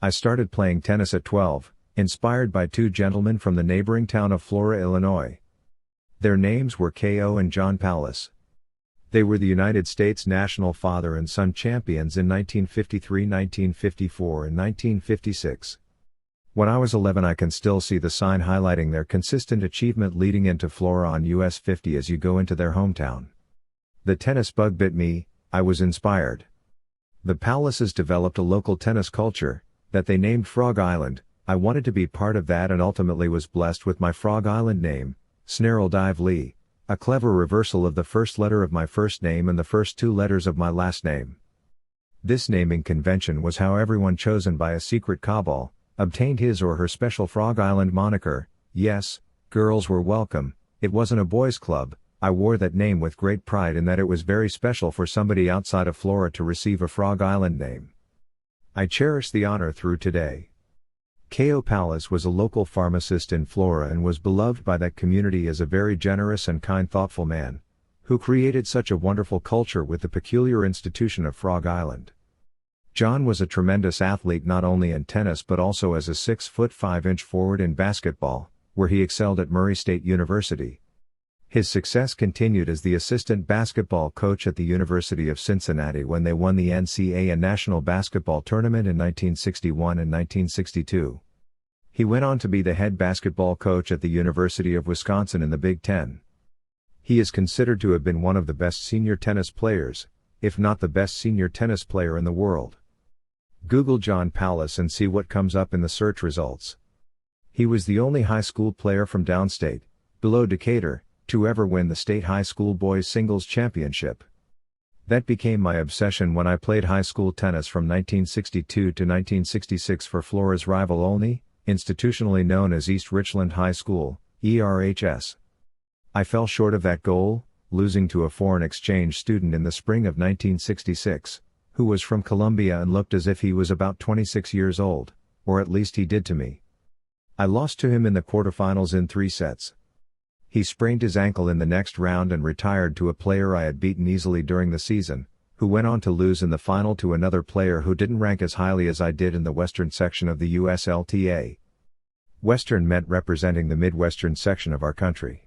I started playing tennis at 12, inspired by two gentlemen from the neighboring town of Flora, Illinois. Their names were K.O. and John Powless. They were the United States national father and son champions in 1953, 1954 and 1956. When I was 11, I can still see the sign highlighting their consistent achievement leading into Flora on US 50 as you go into their hometown. The tennis bug bit me. I was inspired. The Powlesses developed a local tennis culture that they named Frog Island. I wanted to be part of that and ultimately was blessed with my Frog Island name, Snarrel Dively, a clever reversal of the first letter of my first name and the first two letters of my last name. This naming convention was how everyone chosen by a secret cabal obtained his or her special Frog Island moniker. Yes, girls were welcome. It wasn't a boys' club. I wore that name with great pride in that it was very special for somebody outside of Flora to receive a Frog Island name. I cherish the honor through today. K.O. Powless was a local pharmacist in Flora and was beloved by that community as a very generous and kind, thoughtful man, who created such a wonderful culture with the peculiar institution of Frog Island. John was a tremendous athlete not only in tennis but also as a 6'5" forward in basketball, where he excelled at Murray State University. His success continued as the assistant basketball coach at the University of Cincinnati when they won the NCAA National Basketball Tournament in 1961 and 1962. He went on to be the head basketball coach at the University of Wisconsin in the Big Ten. He is considered to have been one of the best senior tennis players, if not the best senior tennis player in the world. Google John Powless and see what comes up in the search results. He was the only high school player from downstate, below Decatur, to ever win the state high school boys singles championship. That became my obsession when I played high school tennis from 1962 to 1966 for Flora's rival Olney, institutionally known as East Richland High School, ERHS. I fell short of that goal, losing to a foreign exchange student in the spring of 1966, who was from Columbia and looked as if he was about 26 years old, or at least he did to me. I lost to him in the quarterfinals in 3 sets. He sprained his ankle in the next round and retired to a player I had beaten easily during the season, who went on to lose in the final to another player who didn't rank as highly as I did in the Western section of the USLTA. Western meant representing the Midwestern section of our country.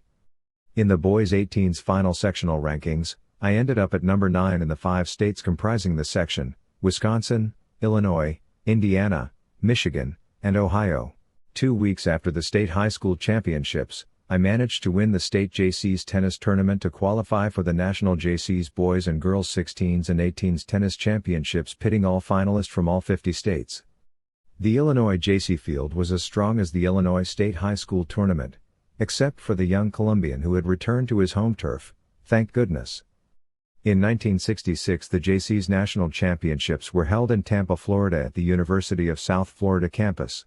In the boys 18s final sectional rankings, I ended up at number 9 in the 5 states comprising the section: Wisconsin, Illinois, Indiana, Michigan, and Ohio. 2 weeks after the state high school championships, I managed to win the state JC's tennis tournament to qualify for the national JC's boys and girls 16s and 18s tennis championships, pitting all finalists from all 50 states. The Illinois JC field was as strong as the Illinois State High School tournament, except for the young Colombian who had returned to his home turf, thank goodness. In 1966, the JC's national championships were held in Tampa, Florida at the University of South Florida campus.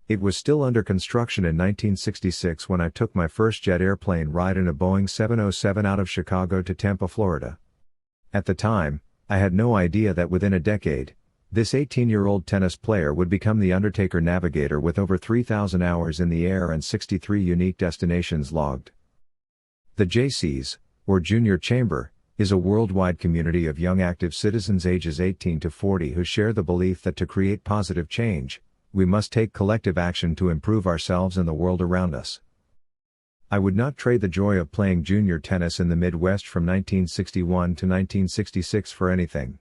It was still under construction in 1966 when I took my first jet airplane ride in a Boeing 707 out of Chicago to Tampa, Florida. At the time, I had no idea that within a decade, this 18-year-old tennis player would become the Undertaker navigator with over 3,000 hours in the air and 63 unique destinations logged. The JCs, or Junior Chamber, is a worldwide community of young active citizens ages 18 to 40 who share the belief that to create positive change, we must take collective action to improve ourselves and the world around us. I would not trade the joy of playing junior tennis in the Midwest from 1961 to 1966 for anything.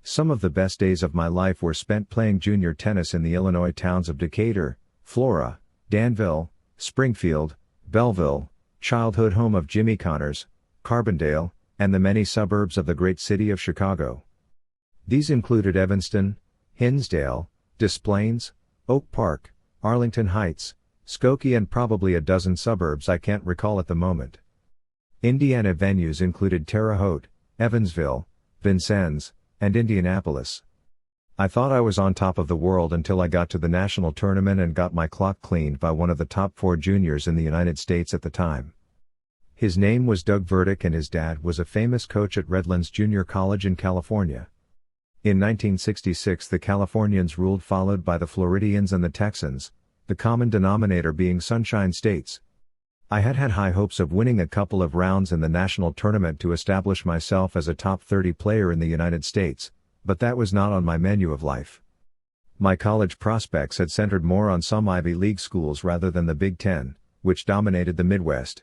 Some of the best days of my life were spent playing junior tennis in the Illinois towns of Decatur, Flora, Danville, Springfield, Belleville, childhood home of Jimmy Connors, Carbondale, and the many suburbs of the great city of Chicago. These included Evanston, Hinsdale, Des Plaines, Oak Park, Arlington Heights, Skokie, and probably a dozen suburbs I can't recall at the moment. Indiana venues included Terre Haute, Evansville, Vincennes, and Indianapolis. I thought I was on top of the world until I got to the national tournament and got my clock cleaned by one of the top 4 juniors in the United States at the time. His name was Doug Verdick and his dad was a famous coach at Redlands Junior College in California. In 1966 the Californians ruled, followed by the Floridians and the Texans, the common denominator being Sunshine States. I had high hopes of winning a couple of rounds in the national tournament to establish myself as a top 30 player in the United States, but that was not on my menu of life. My college prospects had centered more on some Ivy League schools rather than the Big Ten, which dominated the Midwest.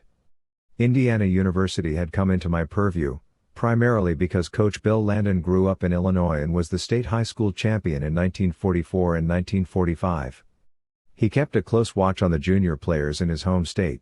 Indiana University had come into my purview, primarily because Coach Bill Landon grew up in Illinois and was the state high school champion in 1944 and 1945. He kept a close watch on the junior players in his home state.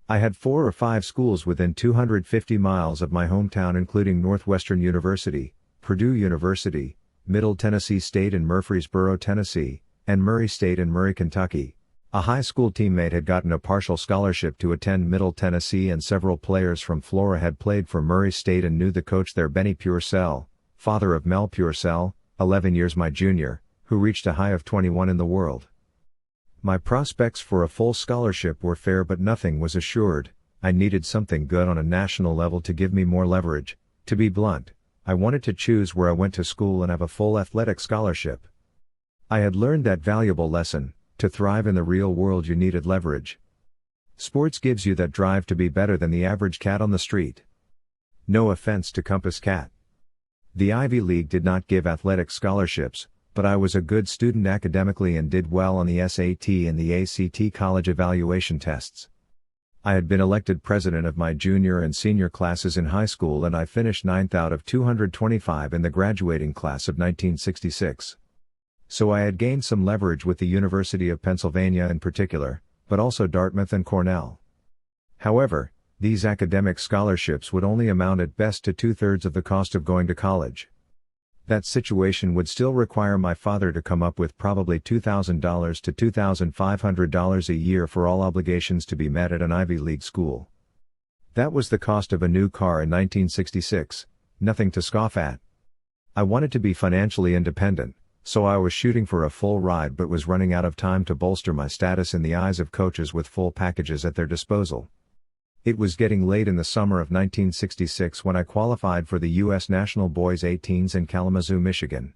I had 4 or 5 schools within 250 miles of my hometown, including Northwestern University, Purdue University, Middle Tennessee State in Murfreesboro, Tennessee, and Murray State in Murray, Kentucky. A high school teammate had gotten a partial scholarship to attend Middle Tennessee, and several players from Flora had played for Murray State and knew the coach there, Benny Purcell, father of Mel Purcell, 11 years my junior, who reached a high of 21 in the world. My prospects for a full scholarship were fair, but nothing was assured. I needed something good on a national level to give me more leverage. To be blunt, I wanted to choose where I went to school and have a full athletic scholarship. I had learned that valuable lesson: to thrive in the real world you needed leverage. Sports gives you that drive to be better than the average cat on the street. No offense to Compass Cat. The Ivy League did not give athletic scholarships, but I was a good student academically and did well on the SAT and the ACT college evaluation tests. I had been elected president of my junior and senior classes in high school, and I finished 9th out of 225 in the graduating class of 1966. So I had gained some leverage with the University of Pennsylvania in particular, but also Dartmouth and Cornell. However, these academic scholarships would only amount at best to 2/3 of the cost of going to college. That situation would still require my father to come up with probably $2,000 to $2,500 a year for all obligations to be met at an Ivy League school. That was the cost of a new car in 1966, nothing to scoff at. I wanted to be financially independent, so I was shooting for a full ride, but was running out of time to bolster my status in the eyes of coaches with full packages at their disposal. It was getting late in the summer of 1966 when I qualified for the U.S. National Boys 18s in Kalamazoo, Michigan.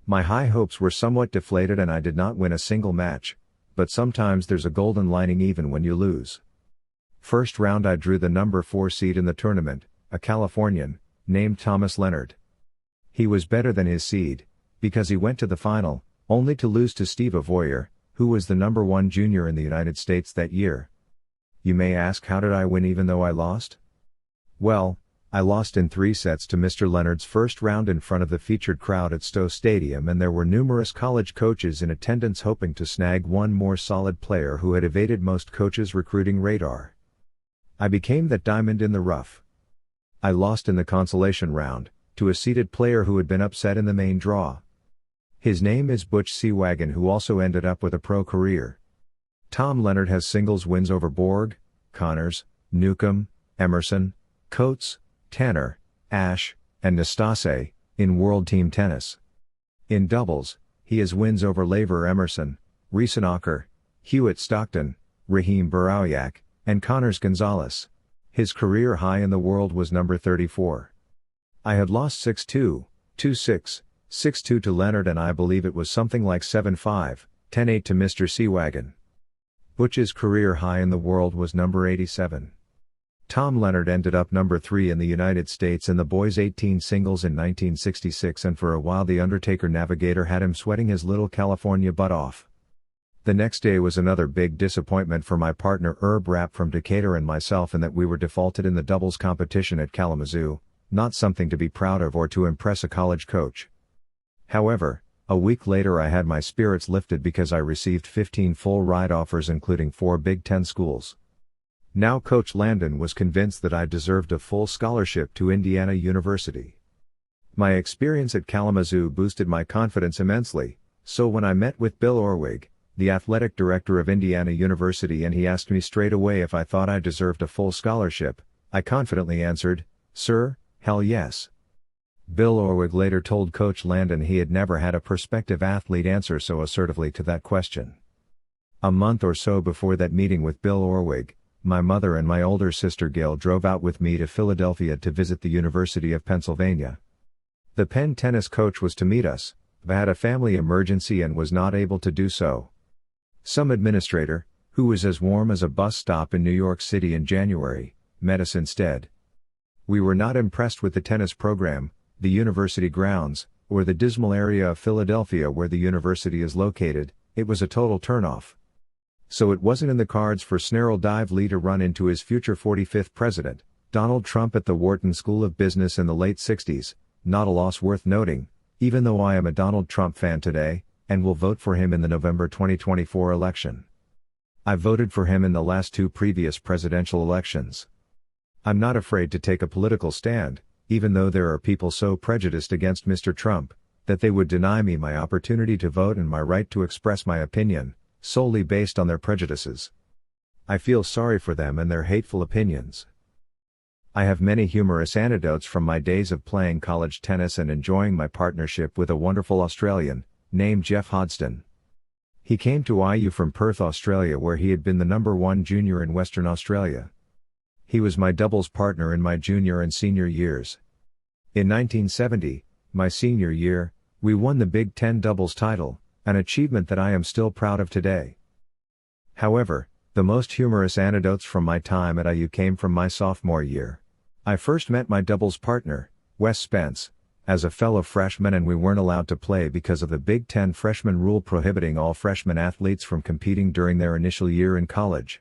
My high hopes were somewhat deflated and I did not win a single match, but sometimes there's a golden lining even when you lose. First round I drew the number 4 seed in the tournament, a Californian, named Thomas Leonard. He was better than his seed, because he went to the final, only to lose to Steve Avoyer, who was the number 1 junior in the United States that year. You may ask, how did I win even though I lost? Well, I lost in 3 sets to Mr. Leonard's first round in front of the featured crowd at Stowe Stadium, and there were numerous college coaches in attendance hoping to snag one more solid player who had evaded most coaches' recruiting radar. I became that diamond in the rough. I lost in the consolation round, to a seeded player who had been upset in the main draw. His name is Butch Seawagon, who also ended up with a pro career. Tom Leonard has singles wins over Borg, Connors, Newcomb, Emerson, Coates, Tanner, Ashe, and Nastase, in World Team Tennis. In doubles, he has wins over Laver Emerson, Riesenacher, Hewitt Stockton, Raheem Barawiak, and Connors Gonzalez. His career high in the world was number 34. I had lost 6-2, 2-6, 6-2 to Leonard, and I believe it was something like 7-5, 10-8 to Mr. Seawagon. Butch's career high in the world was number 87. Tom Leonard ended up number 3 in the United States in the boys 18 singles in 1966, and for a while the Undertaker Navigator had him sweating his little California butt off. The next day was another big disappointment for my partner Herb Rapp from Decatur and myself, in that we were defaulted in the doubles competition at Kalamazoo, not something to be proud of or to impress a college coach. However, a week later I had my spirits lifted because I received 15 full ride offers, including 4 Big Ten schools. Now Coach Landon was convinced that I deserved a full scholarship to Indiana University. My experience at Kalamazoo boosted my confidence immensely, so when I met with Bill Orwig, the athletic director of Indiana University, and he asked me straight away if I thought I deserved a full scholarship, I confidently answered, "Sir, hell yes." Bill Orwig later told Coach Landon he had never had a prospective athlete answer so assertively to that question. A month or so before that meeting with Bill Orwig, my mother and my older sister Gail drove out with me to Philadelphia to visit the University of Pennsylvania. The Penn tennis coach was to meet us, but had a family emergency and was not able to do so. Some administrator, who was as warm as a bus stop in New York City in January, met us instead. We were not impressed with the tennis program, the university grounds, or the dismal area of Philadelphia where the university is located, it was a total turnoff. So it wasn't in the cards for Snarrel Dively to run into his future 45th president, Donald Trump, at the Wharton School of Business in the late 60s, not a loss worth noting, even though I am a Donald Trump fan today, and will vote for him in the November 2024 election. I voted for him in the last two previous presidential elections. I'm not afraid to take a political stand, even though there are people so prejudiced against Mr. Trump, that they would deny me my opportunity to vote and my right to express my opinion, solely based on their prejudices. I feel sorry for them and their hateful opinions. I have many humorous anecdotes from my days of playing college tennis and enjoying my partnership with a wonderful Australian, named Jeff Hodgson. He came to IU from Perth, Australia, where he had been the #1 junior in Western Australia. He was my doubles partner in my junior and senior years. In 1970, my senior year, we won the Big Ten doubles title, an achievement that I am still proud of today. However, the most humorous anecdotes from my time at IU came from my sophomore year. I first met my doubles partner, Wes Spence, as a fellow freshman, and we weren't allowed to play because of the Big Ten freshman rule prohibiting all freshman athletes from competing during their initial year in college.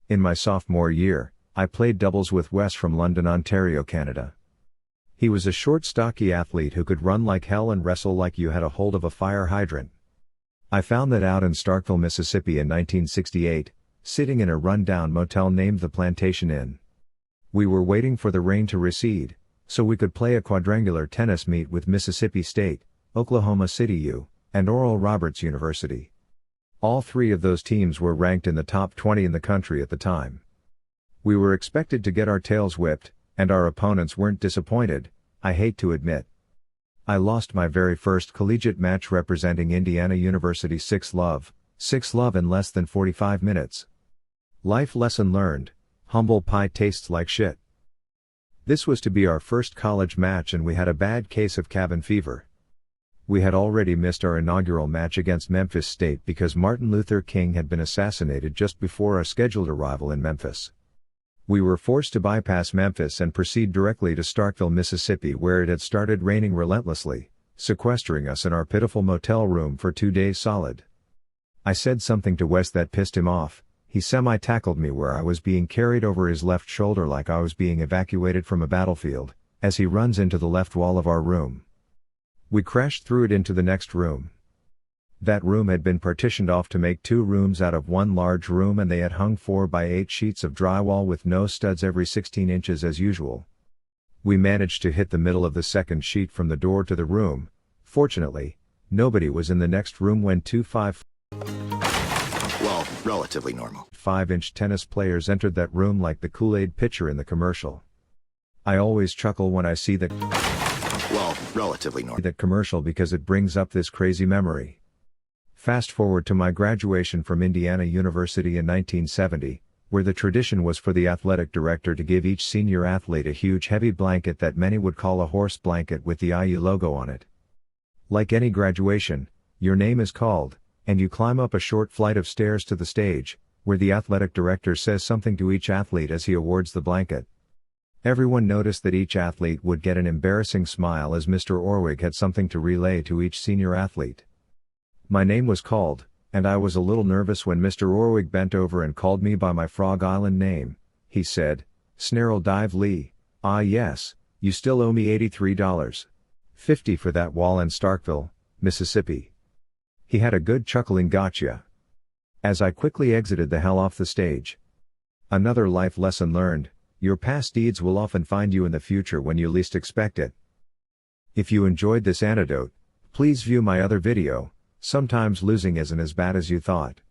In my sophomore year, I played doubles with Wes from London, Ontario, Canada. He was a short, stocky athlete who could run like hell and wrestle like you had a hold of a fire hydrant. I found that out in Starkville, Mississippi in 1968, sitting in a run-down motel named the Plantation Inn. We were waiting for the rain to recede, so we could play a quadrangular tennis meet with Mississippi State, Oklahoma City U, and Oral Roberts University. All three of those teams were ranked in the top 20 in the country at the time. We were expected to get our tails whipped, and our opponents weren't disappointed, I hate to admit. I lost my very first collegiate match representing Indiana University 6-love in less than 45 minutes. Life lesson learned: humble pie tastes like shit. This was to be our first college match and we had a bad case of cabin fever. We had already missed our inaugural match against Memphis State because Martin Luther King had been assassinated just before our scheduled arrival in Memphis. We were forced to bypass Memphis and proceed directly to Starkville, Mississippi, where it had started raining relentlessly, sequestering us in our pitiful motel room for 2 days solid. I said something to Wes that pissed him off. He semi-tackled me where I was being carried over his left shoulder like I was being evacuated from a battlefield, as he runs into the left wall of our room. We crashed through it into the next room. That room had been partitioned off to make 2 rooms out of one large room, and they had hung 4x8 sheets of drywall with no studs every 16 inches as usual. We managed to hit the middle of the second sheet from the door to the room. Fortunately, nobody was in the next room when 2 relatively normal 5-inch tennis players entered that room like the Kool-Aid pitcher in the commercial. I always chuckle when I see that relatively normal that commercial because it brings up this crazy memory. Fast forward to my graduation from Indiana University in 1970, where the tradition was for the athletic director to give each senior athlete a huge heavy blanket that many would call a horse blanket with the IU logo on it. Like any graduation, your name is called, and you climb up a short flight of stairs to the stage, where the athletic director says something to each athlete as he awards the blanket. Everyone noticed that each athlete would get an embarrassing smile as Mr. Orwig had something to relay to each senior athlete. My name was called, and I was a little nervous when Mr. Orwig bent over and called me by my Frog Island name. He said, "Snarrel Dively, ah yes, you still owe me $83.50 for that wall in Starkville, Mississippi." He had a good chuckling gotcha. As I quickly exited the hell off the stage. Another life lesson learned: your past deeds will often find you in the future when you least expect it. If you enjoyed this anecdote, please view my other video. Sometimes losing isn't as bad as you thought.